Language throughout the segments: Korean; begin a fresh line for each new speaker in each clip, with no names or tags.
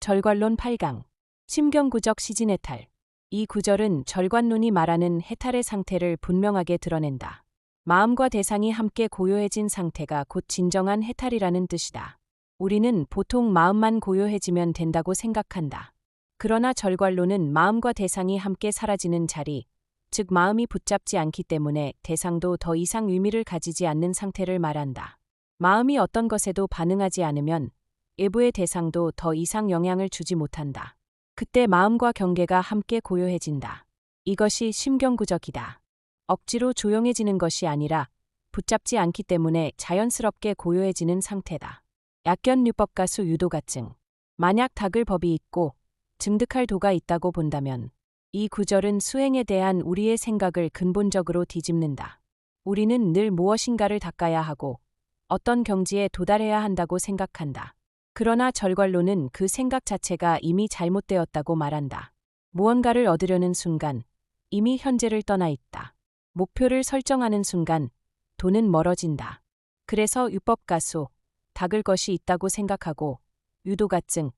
절관론 8강. 심경구적 시진해탈. 이 구절은 절관론이 말하는 해탈의 상태를 분명하게 드러낸다. 마음과 대상이 함께 고요해진 상태가 곧 진정한 해탈이라는 뜻이다. 우리는 보통 마음만 고요해지면 된다고 생각한다. 그러나 절관론은 마음과 대상이 함께 사라지는 자리, 즉 마음이 붙잡지 않기 때문에 대상도 더 이상 의미를 가지지 않는 상태를 말한다. 마음이 어떤 것에도 반응하지 않으면 외부의 대상도 더 이상 영향을 주지 못한다. 그때 마음과 경계가 함께 고요해진다. 이것이 심경구적이다. 억지로 조용해지는 것이 아니라 붙잡지 않기 때문에 자연스럽게 고요해지는 상태다. 약견유법가수 유도가증. 만약 닦을 법이 있고 증득할 도가 있다고 본다면 이 구절은 수행에 대한 우리의 생각을 근본적으로 뒤집는다. 우리는 늘 무엇인가를 닦아야 하고 어떤 경지에 도달해야 한다고 생각한다. 그러나 절관론은 그 생각 자체가 이미 잘못되었다고 말한다. 무언가를 얻으려는 순간 이미 현재를 떠나 있다. 목표를 설정하는 순간 도는 멀어진다. 그래서 유법가수, 닦을 것이 있다고 생각하고 유도가증,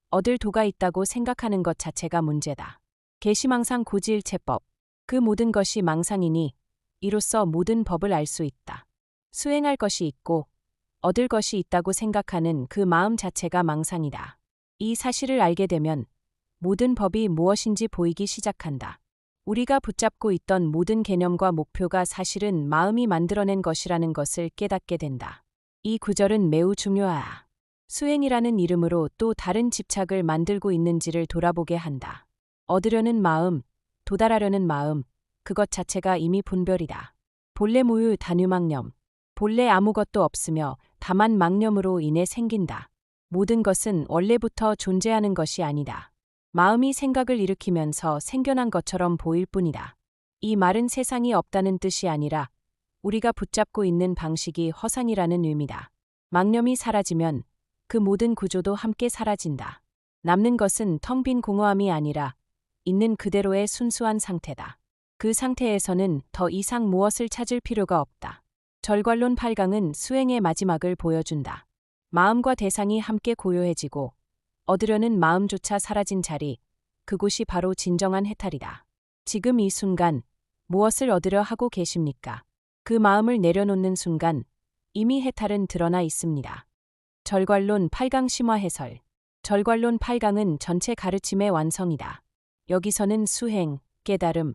얻을 도가 있다고 생각하는 것 자체가 문제다. 계시망상 고지일체법. 그 모든 것이 망상이니 이로써 모든 법을 알 수 있다. 수행할 것이 있고 얻을 것이 있다고 생각하는 그 마음 자체가 망상이다. 이 사실을 알게 되면 모든 법이 무엇인지 보이기 시작한다. 우리가 붙잡고 있던 모든 개념과 목표가 사실은 마음이 만들어낸 것이라는 것을 깨닫게 된다. 이 구절은 매우 중요하다. 수행이라는 이름으로 또 다른 집착을 만들고 있는지를 돌아보게 한다. 얻으려는 마음, 도달하려는 마음, 그것 자체가 이미 분별이다. 본래 무유 단유망념. 본래 아무것도 없으며 다만 망념으로 인해 생긴다. 모든 것은 원래부터 존재하는 것이 아니다. 마음이 생각을 일으키면서 생겨난 것처럼 보일 뿐이다. 이 말은 세상이 없다는 뜻이 아니라 우리가 붙잡고 있는 방식이 허상이라는 의미다. 망념이 사라지면 그 모든 구조도 함께 사라진다. 남는 것은 텅 빈 공허함이 아니라 있는 그대로의 순수한 상태다. 그 상태에서는 더 이상 무엇을 찾을 필요가 없다. 절관론 8강은 수행의 마지막을 보여준다. 마음과 대상이 함께 고요해지고 얻으려는 마음조차 사라진 자리, 그곳이 바로 진정한 해탈이다. 지금 이 순간 무엇을 얻으려 하고 계십니까? 그 마음을 내려놓는 순간 이미 해탈은 드러나 있습니다. 절관론 8강 심화 해설. 절관론 8강은 전체 가르침의 완성이다. 여기서는 수행, 깨달음,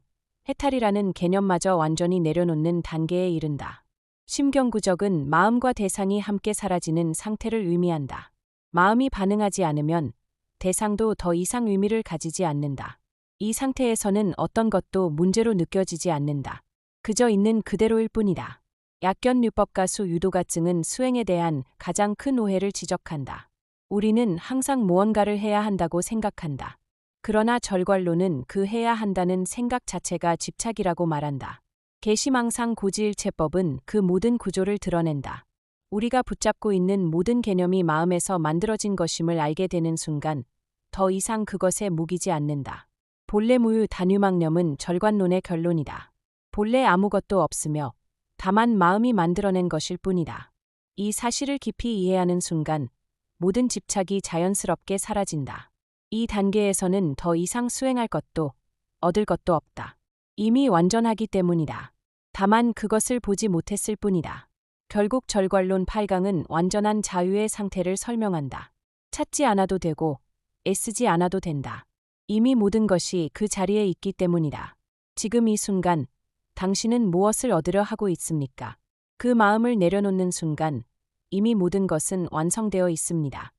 해탈이라는 개념마저 완전히 내려놓는 단계에 이른다. 심경구적은 마음과 대상이 함께 사라지는 상태를 의미한다. 마음이 반응하지 않으면 대상도 더 이상 의미를 가지지 않는다. 이 상태에서는 어떤 것도 문제로 느껴지지 않는다. 그저 있는 그대로일 뿐이다. 약견유법가수 유도가증은 수행에 대한 가장 큰 오해를 지적한다. 우리는 항상 무언가를 해야 한다고 생각한다. 그러나 절관론은 그 해야 한다는 생각 자체가 집착이라고 말한다. 계시망상 고지일체법은 그 모든 구조를 드러낸다. 우리가 붙잡고 있는 모든 개념이 마음에서 만들어진 것임을 알게 되는 순간 더 이상 그것에 무기지 않는다. 본래 무유 단유망념은 절관론의 결론이다. 본래 아무것도 없으며 다만 마음이 만들어낸 것일 뿐이다. 이 사실을 깊이 이해하는 순간 모든 집착이 자연스럽게 사라진다. 이 단계에서는 더 이상 수행할 것도 얻을 것도 없다. 이미 완전하기 때문이다. 다만 그것을 보지 못했을 뿐이다. 결국 절관론 8강은 완전한 자유의 상태를 설명한다. 찾지 않아도 되고 애쓰지 않아도 된다. 이미 모든 것이 그 자리에 있기 때문이다. 지금 이 순간 당신은 무엇을 얻으려 하고 있습니까? 그 마음을 내려놓는 순간 이미 모든 것은 완성되어 있습니다.